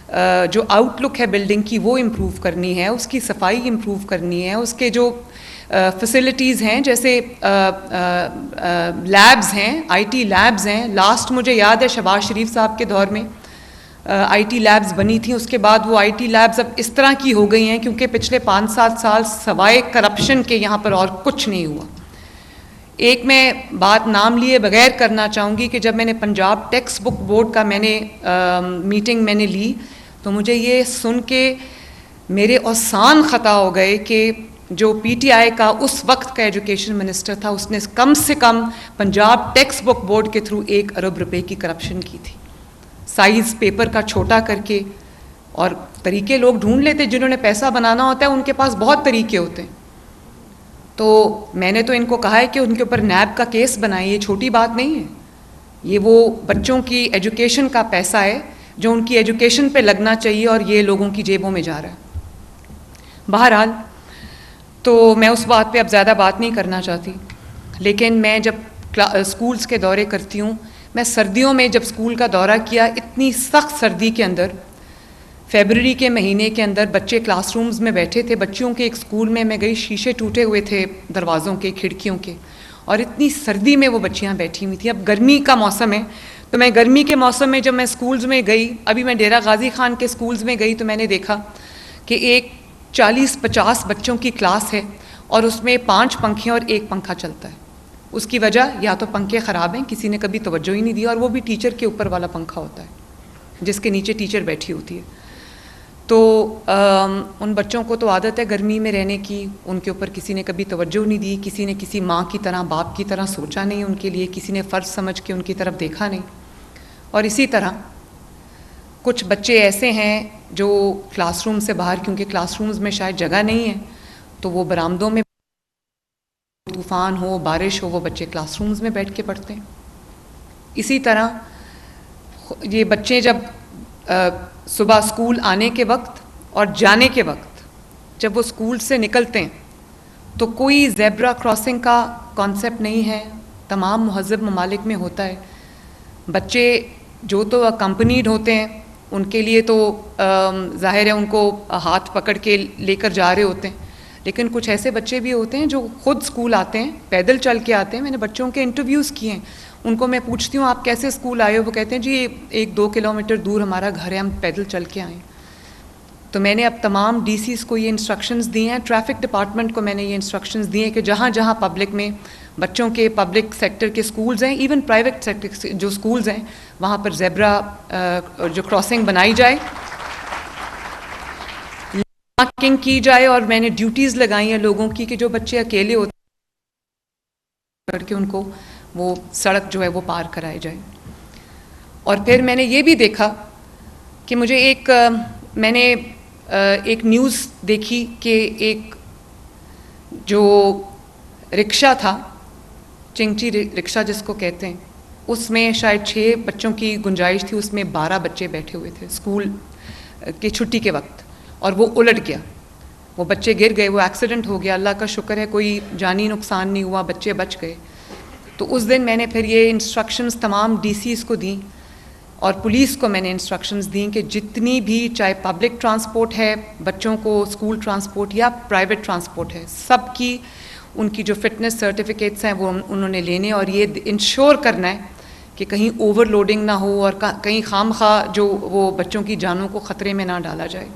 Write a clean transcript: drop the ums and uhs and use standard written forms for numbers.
जो आउटलुक है बिल्डिंग की वो इम्प्रूव करनी है, उसकी सफाई इम्प्रूव करनी है, उसके जो फैसिलिटीज़ हैं जैसे लैब्स हैं, आईटी लैब्स हैं। लास्ट मुझे याद है शहबाज शरीफ साहब के दौर में आईटी लैब्स बनी थी, उसके बाद वो आईटी लैब्स अब इस तरह की हो गई हैं क्योंकि पिछले 5-7 साल सवाए करप्शन के यहाँ पर और कुछ नहीं हुआ। एक मैं बात नाम लिए बगैर करना चाहूँगी कि जब मैंने पंजाब टेक्स्ट बुक बोर्ड का मीटिंग मैंने ली तो मुझे ये सुन के मेरे औसान ख़ता हो गए कि जो पीटीआई का उस वक्त का एजुकेशन मिनिस्टर था उसने कम से कम पंजाब टेक्स्ट बुक बोर्ड के थ्रू 1 अरब रुपए की करप्शन की थी, साइज़ पेपर का छोटा करके। और तरीके लोग ढूंढ लेते, जिन्होंने पैसा बनाना होता है उनके पास बहुत तरीके होते हैं। तो मैंने तो इनको कहा है कि उनके ऊपर नैब का केस बनाए, ये छोटी बात नहीं है, ये वो बच्चों की एजुकेशन का पैसा है जो उनकी एजुकेशन पे लगना चाहिए और ये लोगों की जेबों में जा रहा है। बहरहाल तो मैं उस बात पे अब ज़्यादा बात नहीं करना चाहती, लेकिन मैं जब स्कूल्स के दौरे करती हूँ, मैं सर्दियों में जब स्कूल का दौरा किया, इतनी सख्त सर्दी के अंदर फरवरी के महीने के अंदर बच्चे क्लासरूम्स में बैठे थे। बच्चियों के एक स्कूल में मैं गई, शीशे टूटे हुए थे दरवाज़ों के, खिड़कियों के, और इतनी सर्दी में वो बच्चियाँ बैठी हुई थी। अब गर्मी का मौसम है तो मैं गर्मी के मौसम में जब मैं स्कूल्स में गई, अभी मैं डेरा गाजी खान के स्कूल्स में गई तो मैंने देखा कि एक 40-50 बच्चों की क्लास है और उसमें 5 पंखे और 1 पंखा चलता है। उसकी वजह या तो पंखे ख़राब हैं, किसी ने कभी तवज्जो ही नहीं दी, और वो भी टीचर के ऊपर वाला पंखा होता है जिसके नीचे टीचर बैठी होती है। तो उन बच्चों को तो आदत है गर्मी में रहने की, उनके ऊपर किसी ने कभी तवज्जो नहीं दी, किसी ने किसी माँ की तरह बाप की तरह सोचा नहीं उनके लिए, किसी ने फ़र्ज़ समझ के उनकी तरफ देखा नहीं। और इसी तरह कुछ बच्चे ऐसे हैं जो क्लासरूम से बाहर, क्योंकि क्लासरूम्स में शायद जगह नहीं है, तो वो बरामदों में, तूफ़ान हो बारिश हो, वो बच्चे क्लासरूम्स में बैठ के पढ़ते हैं। इसी तरह ये बच्चे जब सुबह स्कूल आने के वक्त और जाने के वक्त जब वो स्कूल से निकलते हैं तो कोई ज़ेब्रा क्रॉसिंग का कॉन्सेप्ट नहीं है, तमाम महज़ब ममालिक में होता है। बच्चे जो तो अकम्पनीड होते हैं उनके लिए तो ज़ाहिर है उनको हाथ पकड़ के लेकर जा रहे होते हैं, लेकिन कुछ ऐसे बच्चे भी होते हैं जो खुद स्कूल आते हैं, पैदल चल के आते हैं। मैंने बच्चों के इंटरव्यूज़ किए हैं, उनको मैं पूछती हूँ आप कैसे स्कूल आए हो, वो कहते हैं जी 1-2 किलोमीटर दूर हमारा घर है, हम पैदल चल के आए। तो मैंने अब तमाम डीसीज़ को ये इंस्ट्रक्शंस दिए हैं, ट्रैफिक डिपार्टमेंट को मैंने ये इंस्ट्रक्शंस दिए हैं कि जहाँ जहाँ पब्लिक में बच्चों के पब्लिक सेक्टर के स्कूल्स हैं, इवन प्राइवेट सेक्टर जो स्कूल्स हैं, वहाँ पर ज़ेब्रा जो क्रॉसिंग बनाई जाए, मार्किंग की जाए। और मैंने ड्यूटीज़ लगाई हैं लोगों की कि जो बच्चे अकेले होते करके उनको वो सड़क जो है वो पार कराई जाए। और फिर मैंने ये भी देखा कि मुझे मैंने एक न्यूज़ देखी कि एक जो रिक्शा था, चिंगची रिक्शा जिसको कहते हैं, उसमें शायद 6 बच्चों की गुंजाइश थी, उसमें 12 बच्चे बैठे हुए थे स्कूल की छुट्टी के वक्त, और वो उलट गया, वो बच्चे गिर गए, वो एक्सीडेंट हो गया। अल्लाह का शुक्र है कोई जानी नुकसान नहीं हुआ, बच्चे बच गए। तो उस दिन मैंने फिर ये इंस्ट्रक्शंस तमाम डीसीज़ को दी और पुलिस को मैंने इंस्ट्रक्शंस दी कि जितनी भी, चाहे पब्लिक ट्रांसपोर्ट है, बच्चों को स्कूल ट्रांसपोर्ट या प्राइवेट ट्रांसपोर्ट है, सब की उनकी जो फिटनेस सर्टिफिकेट्स हैं वो उन्होंने लेने, और ये इंश्योर करना है कि कहीं ओवरलोडिंग ना हो और कहीं खामखा जो वो बच्चों की जानों को ख़तरे में ना डाला जाए।